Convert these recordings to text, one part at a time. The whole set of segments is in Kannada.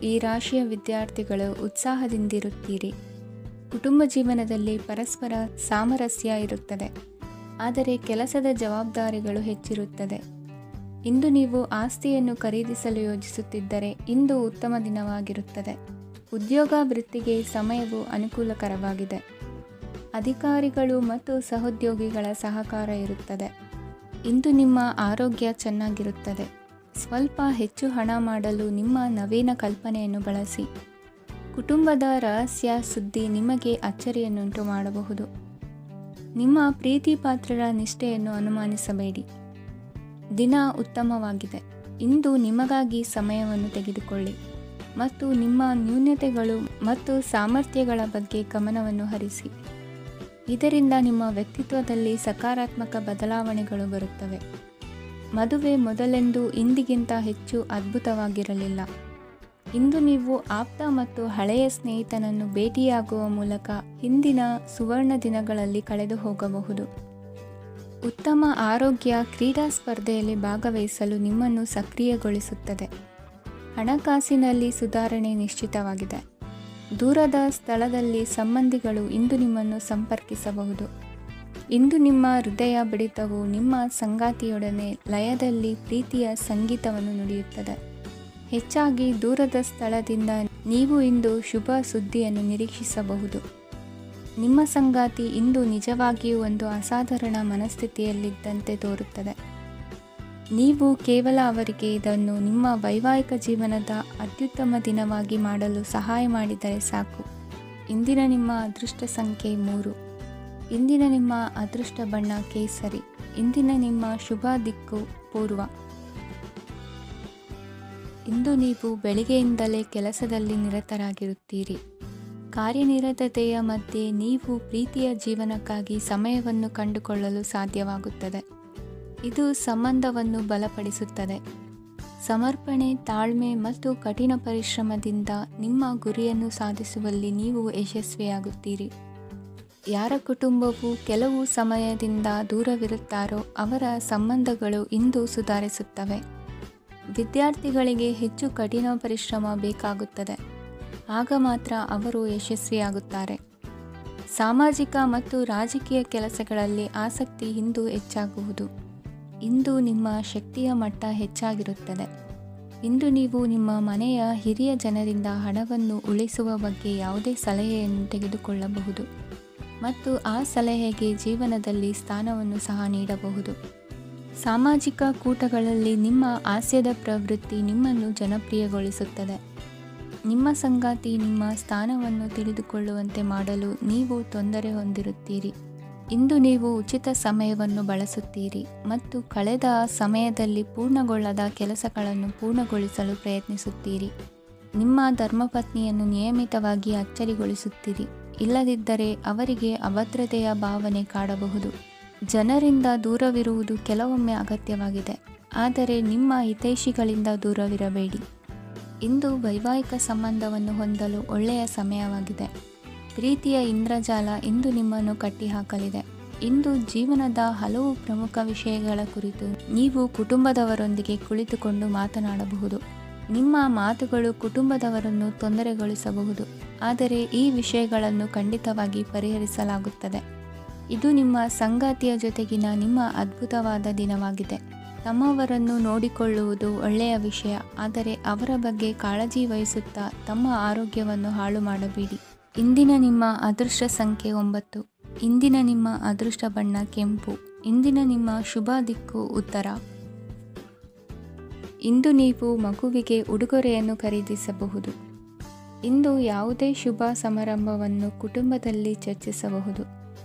ಈ ರಾಶಿಯ ವಿದ್ಯಾರ್ಥಿಗಳು ಉತ್ಸಾಹದಿಂದಿರುತ್ತೀರಿ. ಕುಟುಂಬ ಜೀವನದಲ್ಲಿ ಪರಸ್ಪರ ಸಾಮರಸ್ಯ ಇರುತ್ತದೆ, ಆದರೆ ಕೆಲಸದ ಜವಾಬ್ದಾರಿಗಳು ಹೆಚ್ಚಿರುತ್ತದೆ. ಇಂದು ನೀವು ಆಸ್ತಿಯನ್ನು ಖರೀದಿಸಲು ಯೋಜಿಸುತ್ತಿದ್ದರೆ ಇಂದು ಉತ್ತಮ ದಿನವಾಗಿರುತ್ತದೆ. ಉದ್ಯೋಗ ವೃತ್ತಿಗೆ ಸಮಯವು ಅನುಕೂಲಕರವಾಗಿದೆ. ಅಧಿಕಾರಿಗಳು ಮತ್ತು ಸಹೋದ್ಯೋಗಿಗಳ ಸಹಕಾರ ಇರುತ್ತದೆ. ಇಂದು ನಿಮ್ಮ ಆರೋಗ್ಯ ಚೆನ್ನಾಗಿರುತ್ತದೆ. ಸ್ವಲ್ಪ ಹೆಚ್ಚು ಹಣ ಮಾಡಲು ನಿಮ್ಮ ನವೀನ ಕಲ್ಪನೆಯನ್ನು ಬಳಸಿ. ಕುಟುಂಬದ ರಹಸ್ಯ ಸುದ್ದಿ ನಿಮಗೆ ಅಚ್ಚರಿಯನ್ನುಂಟು ಮಾಡಬಹುದು. ನಿಮ್ಮ ಪ್ರೀತಿ ಪಾತ್ರರ ನಿಷ್ಠೆಯನ್ನು ಅನುಮಾನಿಸಬೇಡಿ. ದಿನ ಉತ್ತಮವಾಗಿದೆ. ಇಂದು ನಿಮಗಾಗಿ ಸಮಯವನ್ನು ತೆಗೆದುಕೊಳ್ಳಿ ಮತ್ತು ನಿಮ್ಮ ನ್ಯೂನತೆಗಳು ಮತ್ತು ಸಾಮರ್ಥ್ಯಗಳ ಬಗ್ಗೆ ಗಮನವನ್ನು ಹರಿಸಿ. ಇದರಿಂದ ನಿಮ್ಮ ವ್ಯಕ್ತಿತ್ವದಲ್ಲಿ ಸಕಾರಾತ್ಮಕ ಬದಲಾವಣೆಗಳು ಬರುತ್ತವೆ. ಮದುವೆ ಮೊದಲೆಂದು ಇಂದಿಗಿಂತ ಹೆಚ್ಚು ಅದ್ಭುತವಾಗಿರಲಿಲ್ಲ. ಇಂದು ನೀವು ಆಪ್ತ ಮತ್ತು ಹಳೆಯ ಸ್ನೇಹಿತನನ್ನು ಭೇಟಿಯಾಗುವ ಮೂಲಕ ಹಿಂದಿನ ಸುವರ್ಣ ದಿನಗಳಲ್ಲಿ ಕಳೆದು ಹೋಗಬಹುದು. ಉತ್ತಮ ಆರೋಗ್ಯ ಕ್ರೀಡಾ ಸ್ಪರ್ಧೆಯಲ್ಲಿ ಭಾಗವಹಿಸಲು ನಿಮ್ಮನ್ನು ಸಕ್ರಿಯಗೊಳಿಸುತ್ತದೆ. ಹಣಕಾಸಿನಲ್ಲಿ ಸುಧಾರಣೆ ನಿಶ್ಚಿತವಾಗಿದೆ. ದೂರದ ಸ್ಥಳದಲ್ಲಿ ಸಂಬಂಧಿಗಳು ಇಂದು ನಿಮ್ಮನ್ನು ಸಂಪರ್ಕಿಸಬಹುದು. ಇಂದು ನಿಮ್ಮ ಹೃದಯ ಬಡಿತವು ನಿಮ್ಮ ಸಂಗಾತಿಯೊಡನೆ ಲಯದಲ್ಲಿ ಪ್ರೀತಿಯ ಸಂಗೀತವನ್ನು ನುಡಿಯುತ್ತದೆ. ಹೆಚ್ಚಾಗಿ ದೂರದ ಸ್ಥಳದಿಂದ ನೀವು ಇಂದು ಶುಭ ಸುದ್ದಿಯನ್ನು ನಿರೀಕ್ಷಿಸಬಹುದು. ನಿಮ್ಮ ಸಂಗಾತಿ ಇಂದು ನಿಜವಾಗಿಯೂ ಒಂದು ಅಸಾಧಾರಣ ಮನಸ್ಥಿತಿಯಲ್ಲಿದ್ದಂತೆ ತೋರುತ್ತದೆ. ನೀವು ಕೇವಲ ಅವರಿಗೆ ಇದನ್ನು ನಿಮ್ಮ ವೈವಾಹಿಕ ಜೀವನದ ಅತ್ಯುತ್ತಮ ದಿನವಾಗಿ ಮಾಡಲು ಸಹಾಯ ಮಾಡಿದರೆ ಸಾಕು. ಇಂದಿನ ನಿಮ್ಮ ಅದೃಷ್ಟ ಸಂಖ್ಯೆ 3. ಇಂದಿನ ನಿಮ್ಮ ಅದೃಷ್ಟ ಬಣ್ಣ ಕೇಸರಿ. ಇಂದಿನ ನಿಮ್ಮ ಶುಭ ದಿಕ್ಕು ಪೂರ್ವ. ಇಂದು ನೀವು ಬೆಳಿಗ್ಗೆಯಿಂದಲೇ ಕೆಲಸದಲ್ಲಿ ನಿರತರಾಗಿರುತ್ತೀರಿ. ಕಾರ್ಯನಿರತತೆಯ ಮಧ್ಯೆ ನೀವು ಪ್ರೀತಿಯ ಜೀವನಕ್ಕಾಗಿ ಸಮಯವನ್ನು ಕಂಡುಕೊಳ್ಳಲು ಸಾಧ್ಯವಾಗುತ್ತದೆ. ಇದು ಸಂಬಂಧವನ್ನು ಬಲಪಡಿಸುತ್ತದೆ. ಸಮರ್ಪಣೆ, ತಾಳ್ಮೆ ಮತ್ತು ಕಠಿಣ ಪರಿಶ್ರಮದಿಂದ ನಿಮ್ಮ ಗುರಿಯನ್ನು ಸಾಧಿಸುವಲ್ಲಿ ನೀವು ಯಶಸ್ವಿಯಾಗುತ್ತೀರಿ. ಯಾರ ಕುಟುಂಬವು ಕೆಲವು ಸಮಯದಿಂದ ದೂರವಿರುತ್ತಾರೋ ಅವರ ಸಂಬಂಧಗಳು ಇಂದು ಸುಧಾರಿಸುತ್ತವೆ. ವಿದ್ಯಾರ್ಥಿಗಳಿಗೆ ಹೆಚ್ಚು ಕಠಿಣ ಪರಿಶ್ರಮ ಬೇಕಾಗುತ್ತದೆ. ಆಗ ಮಾತ್ರ ಅವರು ಯಶಸ್ವಿಯಾಗುತ್ತಾರೆ. ಸಾಮಾಜಿಕ ಮತ್ತು ರಾಜಕೀಯ ಕೆಲಸಗಳಲ್ಲಿ ಆಸಕ್ತಿ ಇಂದು ಹೆಚ್ಚಾಗುವುದು. ಇಂದು ನಿಮ್ಮ ಶಕ್ತಿಯ ಮಟ್ಟ ಹೆಚ್ಚಾಗಿರುತ್ತದೆ. ಇಂದು ನೀವು ನಿಮ್ಮ ಮನೆಯ ಹಿರಿಯ ಜನರಿಂದ ಹಣವನ್ನು ಉಳಿಸುವ ಬಗ್ಗೆ ಯಾವುದೇ ಸಲಹೆಯನ್ನು ತೆಗೆದುಕೊಳ್ಳಬಹುದು ಮತ್ತು ಆ ಸಲಹೆಗೆ ಜೀವನದಲ್ಲಿ ಸ್ಥಾನವನ್ನು ಸಹ ನೀಡಬಹುದು. ಸಾಮಾಜಿಕ ಕೂಟಗಳಲ್ಲಿ ನಿಮ್ಮ ಹಾಸ್ಯದ ಪ್ರವೃತ್ತಿ ನಿಮ್ಮನ್ನು ಜನಪ್ರಿಯಗೊಳಿಸುತ್ತದೆ. ನಿಮ್ಮ ಸಂಗಾತಿ ನಿಮ್ಮ ಸ್ಥಾನವನ್ನು ತಿಳಿದುಕೊಳ್ಳುವಂತೆ ಮಾಡಲು ನೀವು ತೊಂದರೆ ಹೊಂದಿರುತ್ತೀರಿ. ಇಂದು ನೀವು ಉಚಿತ ಸಮಯವನ್ನು ಬಳಸುತ್ತೀರಿ ಮತ್ತು ಕಳೆದ ಸಮಯದಲ್ಲಿ ಪೂರ್ಣಗೊಳ್ಳದ ಕೆಲಸಗಳನ್ನು ಪೂರ್ಣಗೊಳಿಸಲು ಪ್ರಯತ್ನಿಸುತ್ತೀರಿ. ನಿಮ್ಮ ಧರ್ಮಪತ್ನಿಯನ್ನು ನಿಯಮಿತವಾಗಿ ಅಚ್ಚರಿಗೊಳಿಸುತ್ತೀರಿ. ಇಲ್ಲದಿದ್ದರೆ ಅವರಿಗೆ ಅಭದ್ರತೆಯ ಭಾವನೆ ಕಾಡಬಹುದು. ಜನರಿಂದ ದೂರವಿರುವುದು ಕೆಲವೊಮ್ಮೆ ಅಗತ್ಯವಾಗಿದೆ, ಆದರೆ ನಿಮ್ಮ ಹಿತೈಷಿಗಳಿಂದ ದೂರವಿರಬೇಡಿ. ಇಂದು ವೈವಾಹಿಕ ಸಂಬಂಧವನ್ನು ಹೊಂದಲು ಒಳ್ಳೆಯ ಸಮಯವಾಗಿದೆ. ಪ್ರೀತಿಯ ಇಂದ್ರಜಾಲ ಇಂದು ನಿಮ್ಮನ್ನು ಕಟ್ಟಿಹಾಕಲಿದೆ. ಇಂದು ಜೀವನದ ಹಲವು ಪ್ರಮುಖ ವಿಷಯಗಳ ಕುರಿತು ನೀವು ಕುಟುಂಬದವರೊಂದಿಗೆ ಕುಳಿತುಕೊಂಡು ಮಾತನಾಡಬಹುದು. ನಿಮ್ಮ ಮಾತುಗಳು ಕುಟುಂಬದವರನ್ನು ತೊಂದರೆಗೊಳಿಸಬಹುದು, ಆದರೆ ಈ ವಿಷಯಗಳನ್ನು ಖಂಡಿತವಾಗಿ ಪರಿಹರಿಸಲಾಗುತ್ತದೆ. ಇದು ನಿಮ್ಮ ಸಂಗಾತಿಯ ಜೊತೆಗಿನ ನಿಮ್ಮ ಅದ್ಭುತವಾದ ದಿನವಾಗಿದೆ. ತಮ್ಮವರನ್ನು ನೋಡಿಕೊಳ್ಳುವುದು ಒಳ್ಳೆಯ ವಿಷಯ, ಆದರೆ ಅವರ ಬಗ್ಗೆ ಕಾಳಜಿ ವಹಿಸುತ್ತಾ ತಮ್ಮ ಆರೋಗ್ಯವನ್ನು ಹಾಳು ಮಾಡಬೇಡಿ. ಇಂದಿನ ನಿಮ್ಮ ಅದೃಷ್ಟ ಸಂಖ್ಯೆ 9. ಇಂದಿನ ನಿಮ್ಮ ಅದೃಷ್ಟ ಬಣ್ಣ ಕೆಂಪು. ಇಂದಿನ ನಿಮ್ಮ ಶುಭ ದಿಕ್ಕು ಉತ್ತರ. ಇಂದು ನೀವು ಮಗುವಿಗೆ ಉಡುಗೊರೆಯನ್ನು ಖರೀದಿಸಬಹುದು. ಇಂದು ಯಾವುದೇ ಶುಭ ಸಮಾರಂಭವನ್ನು ಕುಟುಂಬದಲ್ಲಿ ಚರ್ಚಿಸಬಹುದು.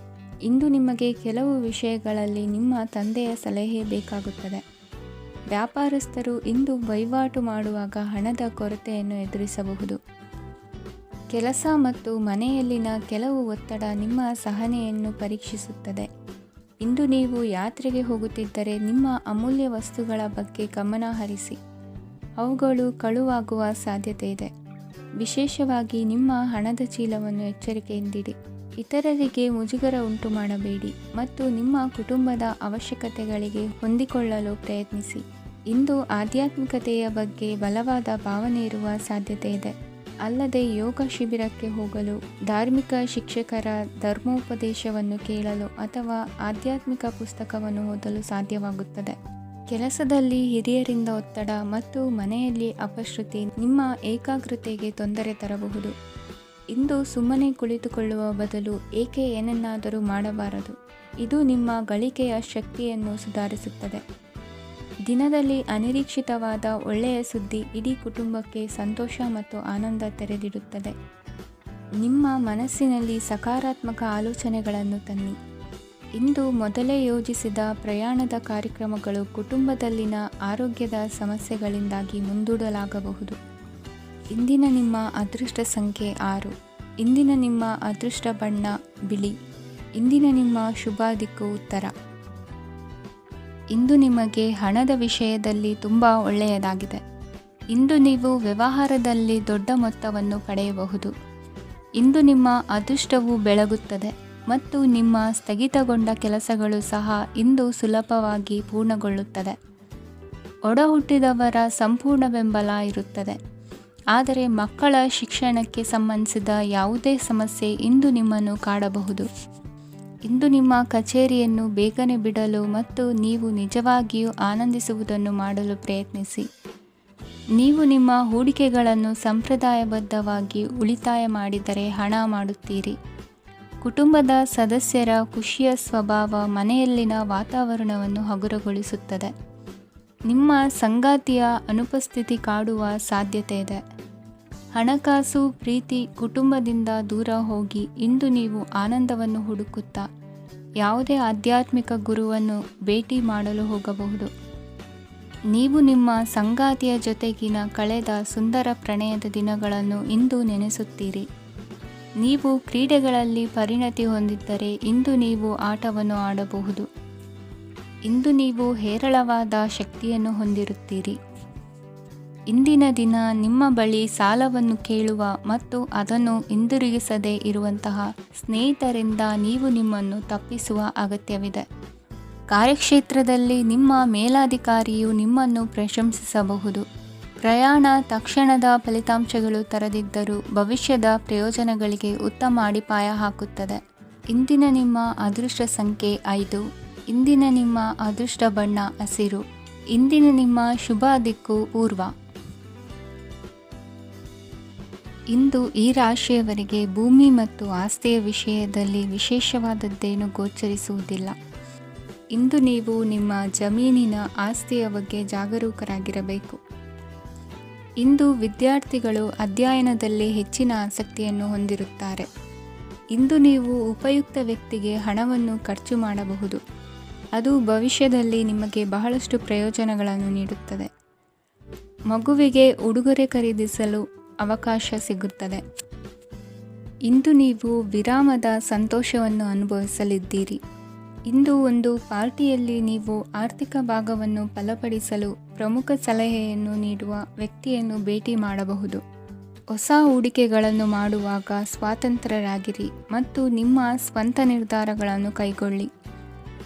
ಇಂದು ನಿಮಗೆ ಕೆಲವು ವಿಷಯಗಳಲ್ಲಿ ನಿಮ್ಮ ತಂದೆಯ ಸಲಹೆ ಬೇಕಾಗುತ್ತದೆ. ವ್ಯಾಪಾರಸ್ಥರು ಇಂದು ವಹಿವಾಟು ಮಾಡುವಾಗ ಹಣದ ಕೊರತೆಯನ್ನು ಎದುರಿಸಬಹುದು. ಕೆಲಸ ಮತ್ತು ಮನೆಯಲ್ಲಿನ ಕೆಲವು ಒತ್ತಡ ನಿಮ್ಮ ಸಹನೆಯನ್ನು ಪರೀಕ್ಷಿಸುತ್ತದೆ. ಇಂದು ನೀವು ಯಾತ್ರೆಗೆ ಹೋಗುತ್ತಿದ್ದರೆ ನಿಮ್ಮ ಅಮೂಲ್ಯ ವಸ್ತುಗಳ ಬಗ್ಗೆ ಗಮನ ಹರಿಸಿ. ಅವುಗಳು ಕಳುವಾಗುವ ಸಾಧ್ಯತೆ ಇದೆ. ವಿಶೇಷವಾಗಿ ನಿಮ್ಮ ಹಣದ ಚೀಲವನ್ನು ಎಚ್ಚರಿಕೆಯಿಂದಿಡಿ. ಇತರರಿಗೆ ಮುಜುಗರ ಉಂಟು ಮಾಡಬೇಡಿ ಮತ್ತು ನಿಮ್ಮ ಕುಟುಂಬದ ಅವಶ್ಯಕತೆಗಳಿಗೆ ಹೊಂದಿಕೊಳ್ಳಲು ಪ್ರಯತ್ನಿಸಿ. ಇಂದು ಆಧ್ಯಾತ್ಮಿಕತೆಯ ಬಗ್ಗೆ ಬಲವಾದ ಭಾವನೆ ಇರುವ ಸಾಧ್ಯತೆ ಇದೆ. ಅಲ್ಲದೆ ಯೋಗ ಶಿಬಿರಕ್ಕೆ ಹೋಗಲು, ಧಾರ್ಮಿಕ ಶಿಕ್ಷಕರ ಧರ್ಮೋಪದೇಶವನ್ನು ಕೇಳಲು ಅಥವಾ ಆಧ್ಯಾತ್ಮಿಕ ಪುಸ್ತಕವನ್ನು ಓದಲು ಸಾಧ್ಯವಾಗುತ್ತದೆ. ಕೆಲಸದಲ್ಲಿ ಹಿರಿಯರಿಂದ ಒತ್ತಡ ಮತ್ತು ಮನೆಯಲ್ಲಿ ಅಪಶ್ರುತಿ ನಿಮ್ಮ ಏಕಾಗ್ರತೆಗೆ ತೊಂದರೆ ತರಬಹುದು. ಇಂದು ಸುಮ್ಮನೆ ಕುಳಿತುಕೊಳ್ಳುವ ಬದಲು ಏಕೆ ಏನನ್ನಾದರೂ ಮಾಡಬಾರದು. ಇದು ನಿಮ್ಮ ಗಳಿಕೆಯ ಶಕ್ತಿಯನ್ನು ಸುಧಾರಿಸುತ್ತದೆ. ದಿನದಲ್ಲಿ ಅನಿರೀಕ್ಷಿತವಾದ ಒಳ್ಳೆಯ ಸುದ್ದಿ ಇಡೀ ಕುಟುಂಬಕ್ಕೆ ಸಂತೋಷ ಮತ್ತು ಆನಂದ ತೆರೆದಿಡುತ್ತದೆ. ನಿಮ್ಮ ಮನಸ್ಸಿನಲ್ಲಿ ಸಕಾರಾತ್ಮಕ ಆಲೋಚನೆಗಳನ್ನು ತನ್ನಿ. ಇಂದು ಮೊದಲೇ ಯೋಜಿಸಿದ ಪ್ರಯಾಣದ ಕಾರ್ಯಕ್ರಮಗಳು ಕುಟುಂಬದಲ್ಲಿನ ಆರೋಗ್ಯದ ಸಮಸ್ಯೆಗಳಿಂದಾಗಿ ಮುಂದೂಡಲಾಗಬಹುದು. ಇಂದಿನ ನಿಮ್ಮ ಅದೃಷ್ಟ ಸಂಖ್ಯೆ 6. ಇಂದಿನ ನಿಮ್ಮ ಅದೃಷ್ಟ ಬಣ್ಣ ಬಿಳಿ. ಇಂದಿನ ನಿಮ್ಮ ಶುಭ ದಿಕ್ಕು ಉತ್ತರ. ಇಂದು ನಿಮಗೆ ಹಣದ ವಿಷಯದಲ್ಲಿ ತುಂಬ ಒಳ್ಳೆಯದಾಗಿದೆ. ಇಂದು ನೀವು ವ್ಯವಹಾರದಲ್ಲಿ ದೊಡ್ಡ ಮೊತ್ತವನ್ನು ಪಡೆಯಬಹುದು. ಇಂದು ನಿಮ್ಮ ಅದೃಷ್ಟವು ಬೆಳಗುತ್ತದೆ ಮತ್ತು ನಿಮ್ಮ ಸ್ಥಗಿತಗೊಂಡ ಕೆಲಸಗಳು ಸಹ ಇಂದು ಸುಲಭವಾಗಿ ಪೂರ್ಣಗೊಳ್ಳುತ್ತದೆ. ಒಡಹುಟ್ಟಿದವರ ಸಂಪೂರ್ಣ ಬೆಂಬಲ ಇರುತ್ತದೆ. ಆದರೆ ಮಕ್ಕಳ ಶಿಕ್ಷಣಕ್ಕೆ ಸಂಬಂಧಿಸಿದ ಯಾವುದೇ ಸಮಸ್ಯೆ ಇಂದು ನಿಮ್ಮನ್ನು ಕಾಡಬಹುದು. ಇಂದು ನಿಮ್ಮ ಕಚೇರಿಯನ್ನು ಬೇಗನೆ ಬಿಡಲು ಮತ್ತು ನೀವು ನಿಜವಾಗಿಯೂ ಆನಂದಿಸುವುದನ್ನು ಮಾಡಲು ಪ್ರಯತ್ನಿಸಿ. ನೀವು ನಿಮ್ಮ ಹೂಡಿಕೆಗಳನ್ನು ಸಂಪ್ರದಾಯಬದ್ಧವಾಗಿ ಉಳಿತಾಯ ಮಾಡಿದರೆ ಹಣ ಮಾಡುತ್ತೀರಿ. ಕುಟುಂಬದ ಸದಸ್ಯರ ಖುಷಿಯ ಸ್ವಭಾವ ಮನೆಯಲ್ಲಿನ ವಾತಾವರಣವನ್ನು ಹಗುರಗೊಳಿಸುತ್ತದೆ. ನಿಮ್ಮ ಸಂಗಾತಿಯ ಅನುಪಸ್ಥಿತಿ ಕಾಡುವ ಸಾಧ್ಯತೆ ಇದೆ. ಹಣಕಾಸು, ಪ್ರೀತಿ, ಕುಟುಂಬದಿಂದ ದೂರ ಹೋಗಿ ಇಂದು ನೀವು ಆನಂದವನ್ನು ಹುಡುಕುತ್ತಾ ಯಾವುದೇ ಆಧ್ಯಾತ್ಮಿಕ ಗುರುವನ್ನು ಭೇಟಿ ಮಾಡಲು ಹೋಗಬಹುದು. ನೀವು ನಿಮ್ಮ ಸಂಗಾತಿಯ ಜೊತೆಗಿನ ಕಳೆದ ಸುಂದರ ಪ್ರಣಯದ ದಿನಗಳನ್ನು ಇಂದು ನೆನೆಸುತ್ತೀರಿ. ನೀವು ಕ್ರೀಡೆಗಳಲ್ಲಿ ಪರಿಣತಿ ಹೊಂದಿದ್ದರೆ ಇಂದು ನೀವು ಆಟವನ್ನು ಆಡಬಹುದು. ಇಂದು ನೀವು ಹೇರಳವಾದ ಶಕ್ತಿಯನ್ನು ಹೊಂದಿರುತ್ತೀರಿ. ಇಂದಿನ ದಿನ ನಿಮ್ಮ ಬಳಿ ಸಾಲವನ್ನು ಕೇಳುವ ಮತ್ತು ಅದನ್ನು ಹಿಂದಿರುಗಿಸದೇ ಇರುವಂತಹ ಸ್ನೇಹಿತರಿಂದ ನೀವು ನಿಮ್ಮನ್ನು ತಪ್ಪಿಸುವ ಅಗತ್ಯವಿದೆ. ಕಾರ್ಯಕ್ಷೇತ್ರದಲ್ಲಿ ನಿಮ್ಮ ಮೇಲಾಧಿಕಾರಿಯು ನಿಮ್ಮನ್ನು ಪ್ರಶಂಸಿಸಬಹುದು. ಪ್ರಯಾಣ ತಕ್ಷಣದ ಫಲಿತಾಂಶಗಳು ತರದಿದ್ದರೂ ಭವಿಷ್ಯದ ಪ್ರಯೋಜನಗಳಿಗೆ ಉತ್ತಮ ಅಡಿಪಾಯ ಹಾಕುತ್ತದೆ. ಇಂದಿನ ನಿಮ್ಮ ಅದೃಷ್ಟ ಸಂಖ್ಯೆ 5. ಇಂದಿನ ನಿಮ್ಮ ಅದೃಷ್ಟ ಬಣ್ಣ ಹಸಿರು. ಇಂದಿನ ನಿಮ್ಮ ಶುಭ ದಿಕ್ಕು ಪೂರ್ವ. ಇಂದು ಈ ರಾಶಿಯವರಿಗೆ ಭೂಮಿ ಮತ್ತು ಆಸ್ತಿಯ ವಿಷಯದಲ್ಲಿ ವಿಶೇಷವಾದದ್ದೇನು ಗೋಚರಿಸುವುದಿಲ್ಲ. ಇಂದು ನೀವು ನಿಮ್ಮ ಜಮೀನಿನ ಆಸ್ತಿಯ ಬಗ್ಗೆ ಜಾಗರೂಕರಾಗಿರಬೇಕು. ಇಂದು ವಿದ್ಯಾರ್ಥಿಗಳು ಅಧ್ಯಯನದಲ್ಲಿ ಹೆಚ್ಚಿನ ಆಸಕ್ತಿಯನ್ನು ಹೊಂದಿರುತ್ತಾರೆ. ಇಂದು ನೀವು ಉಪಯುಕ್ತ ವ್ಯಕ್ತಿಗೆ ಹಣವನ್ನು ಖರ್ಚು ಮಾಡಬಹುದು. ಅದು ಭವಿಷ್ಯದಲ್ಲಿ ನಿಮಗೆ ಬಹಳಷ್ಟು ಪ್ರಯೋಜನಗಳನ್ನು ನೀಡುತ್ತದೆ. ಮಗುವಿಗೆ ಉಡುಗೊರೆ ಖರೀದಿಸಲು ಅವಕಾಶ ಸಿಗುತ್ತದೆ. ಇಂದು ನೀವು ವಿರಾಮದ ಸಂತೋಷವನ್ನು ಅನುಭವಿಸಲಿದ್ದೀರಿ. ಇಂದು ಒಂದು ಪಾರ್ಟಿಯಲ್ಲಿ ನೀವು ಆರ್ಥಿಕ ಭಾಗವನ್ನು ಬಲಪಡಿಸಲು ಪ್ರಮುಖ ಸಲಹೆಯನ್ನು ನೀಡುವ ವ್ಯಕ್ತಿಯನ್ನು ಭೇಟಿ ಮಾಡಬಹುದು. ಹೊಸ ಹೂಡಿಕೆಗಳನ್ನು ಮಾಡುವಾಗ ಸ್ವಾತಂತ್ರ್ಯರಾಗಿರಿ ಮತ್ತು ನಿಮ್ಮ ಸ್ವಂತ ನಿರ್ಧಾರಗಳನ್ನು ಕೈಗೊಳ್ಳಿ.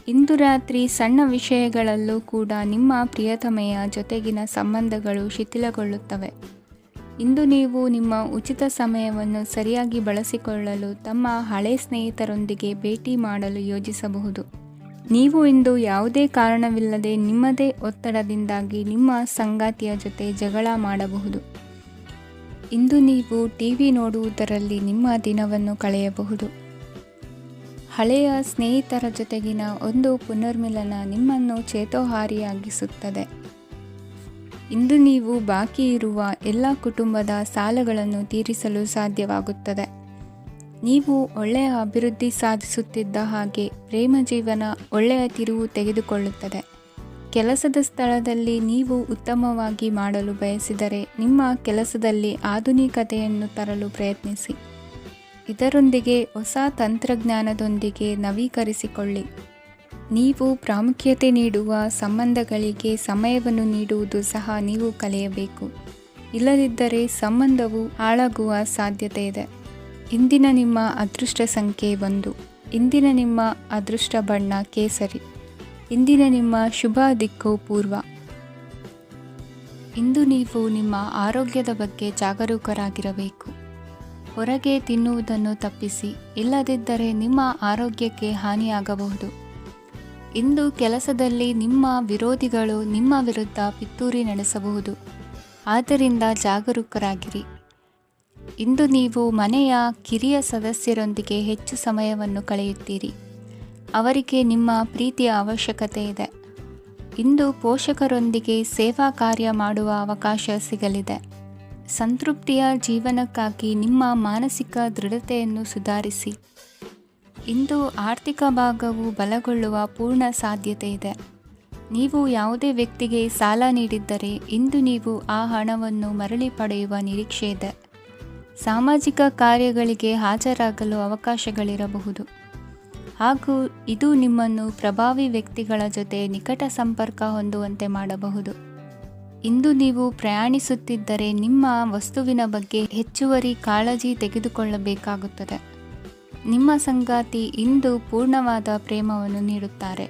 ಇಂದು ರಾತ್ರಿ ಸಣ್ಣ ವಿಷಯಗಳಲ್ಲೂ ಕೂಡ ನಿಮ್ಮ ಪ್ರಿಯತಮೆಯ ಜೊತೆಗಿನ ಸಂಬಂಧಗಳು ಶಿಥಿಲಗೊಳ್ಳುತ್ತವೆ. ಇಂದು ನೀವು ನಿಮ್ಮ ಉಚಿತ ಸಮಯವನ್ನು ಸರಿಯಾಗಿ ಬಳಸಿಕೊಳ್ಳಲು ತಮ್ಮ ಹಳೆ ಸ್ನೇಹಿತರೊಂದಿಗೆ ಭೇಟಿ ಮಾಡಲು ಯೋಜಿಸಬಹುದು. ನೀವು ಇಂದು ಯಾವುದೇ ಕಾರಣವಿಲ್ಲದೆ ನಿಮ್ಮದೇ ಒತ್ತಡದಿಂದಾಗಿ ನಿಮ್ಮ ಸಂಗಾತಿಯ ಜೊತೆ ಜಗಳ ಮಾಡಬಹುದು. ಇಂದು ನೀವು ಟಿವಿ ನೋಡುವುದರಲ್ಲಿ ನಿಮ್ಮ ದಿನವನ್ನು ಕಳೆಯಬಹುದು. ಹಳೆಯ ಸ್ನೇಹಿತರ ಜೊತೆಗಿನ ಒಂದು ಪುನರ್ಮಿಲನ ನಿಮ್ಮನ್ನು ಚೇತೋಹಾರಿಯಾಗಿಸುತ್ತದೆ. ಇಂದು ನೀವು ಬಾಕಿ ಇರುವ ಎಲ್ಲ ಕುಟುಂಬದ ಸಾಲಗಳನ್ನು ತೀರಿಸಲು ಸಾಧ್ಯವಾಗುತ್ತದೆ. ನೀವು ಒಳ್ಳೆಯ ಅಭಿವೃದ್ಧಿ ಸಾಧಿಸುತ್ತಿದ್ದ ಹಾಗೆ ಪ್ರೇಮ ಜೀವನ ಒಳ್ಳೆಯ ತಿರುವು ತೆಗೆದುಕೊಳ್ಳುತ್ತದೆ. ಕೆಲಸದ ಸ್ಥಳದಲ್ಲಿ ನೀವು ಉತ್ತಮವಾಗಿ ಮಾಡಲು ಬಯಸಿದರೆ ನಿಮ್ಮ ಕೆಲಸದಲ್ಲಿ ಆಧುನಿಕತೆಯನ್ನು ತರಲು ಪ್ರಯತ್ನಿಸಿ. ಇದರೊಂದಿಗೆ ಹೊಸ ತಂತ್ರಜ್ಞಾನದೊಂದಿಗೆ ನವೀಕರಿಸಿಕೊಳ್ಳಿ. ನೀವು ಪ್ರಾಮುಖ್ಯತೆ ನೀಡುವ ಸಂಬಂಧಗಳಿಗೆ ಸಮಯವನ್ನು ನೀಡುವುದು ಸಹ ನೀವು ಕಲಿಯಬೇಕು. ಇಲ್ಲದಿದ್ದರೆ ಸಂಬಂಧವು ಹಾಳಾಗುವ ಸಾಧ್ಯತೆ ಇದೆ. ಇಂದಿನ ನಿಮ್ಮ ಅದೃಷ್ಟ ಸಂಖ್ಯೆ 1. ಇಂದಿನ ನಿಮ್ಮ ಅದೃಷ್ಟ ಬಣ್ಣ ಕೇಸರಿ. ಇಂದಿನ ನಿಮ್ಮ ಶುಭ ದಿಕ್ಕು ಪೂರ್ವ. ಇಂದು ನೀವು ನಿಮ್ಮ ಆರೋಗ್ಯದ ಬಗ್ಗೆ ಜಾಗರೂಕರಾಗಿರಬೇಕು. ಹೊರಗೆ ತಿನ್ನುವುದನ್ನು ತಪ್ಪಿಸಿ, ಇಲ್ಲದಿದ್ದರೆ ನಿಮ್ಮ ಆರೋಗ್ಯಕ್ಕೆ ಹಾನಿಯಾಗಬಹುದು. ಇಂದು ಕೆಲಸದಲ್ಲಿ ನಿಮ್ಮ ವಿರೋಧಿಗಳು ನಿಮ್ಮ ವಿರುದ್ಧ ಪಿತೂರಿ ನಡೆಸಬಹುದು. ಆದ್ದರಿಂದ ಜಾಗರೂಕರಾಗಿರಿ. ಇಂದು ನೀವು ಮನೆಯ ಕಿರಿಯ ಸದಸ್ಯರೊಂದಿಗೆ ಹೆಚ್ಚು ಸಮಯವನ್ನು ಕಳೆಯುತ್ತೀರಿ. ಅವರಿಗೆ ನಿಮ್ಮ ಪ್ರೀತಿಯ ಅವಶ್ಯಕತೆ ಇದೆ. ಇಂದು ಪೋಷಕರೊಂದಿಗೆ ಸೇವಾ ಕಾರ್ಯ ಮಾಡುವ ಅವಕಾಶ ಸಿಗಲಿದೆ. ಸಂತೃಪ್ತಿಯ ಜೀವನಕ್ಕಾಗಿ ನಿಮ್ಮ ಮಾನಸಿಕ ದೃಢತೆಯನ್ನು ಸುಧಾರಿಸಿ. ಇಂದು ಆರ್ಥಿಕ ಭಾಗವು ಬಲಗೊಳ್ಳುವ ಪೂರ್ಣ ಸಾಧ್ಯತೆ ಇದೆ. ನೀವು ಯಾವುದೇ ವ್ಯಕ್ತಿಗೆ ಸಾಲ ನೀಡಿದ್ದರೆ ಇಂದು ನೀವು ಆ ಹಣವನ್ನು ಮರಳಿ ಪಡೆಯುವ ನಿರೀಕ್ಷೆ ಇದೆ. ಸಾಮಾಜಿಕ ಕಾರ್ಯಗಳಿಗೆ ಹಾಜರಾಗಲು ಅವಕಾಶಗಳಿರಬಹುದು ಹಾಗೂ ಇದು ನಿಮ್ಮನ್ನು ಪ್ರಭಾವಿ ವ್ಯಕ್ತಿಗಳ ಜೊತೆ ನಿಕಟ ಸಂಪರ್ಕ ಹೊಂದುವಂತೆ ಮಾಡಬಹುದು. ಇಂದು ನೀವು ಪ್ರಯಾಣಿಸುತ್ತಿದ್ದರೆ ನಿಮ್ಮ ವಸ್ತುವಿನ ಬಗ್ಗೆ ಹೆಚ್ಚುವರಿ ಕಾಳಜಿ ತೆಗೆದುಕೊಳ್ಳಬೇಕಾಗುತ್ತದೆ. ನಿಮ್ಮ ಸಂಗಾತಿ ಇಂದು ಪೂರ್ಣವಾದ ಪ್ರೇಮವನ್ನು ನೀಡುತ್ತಾರೆ.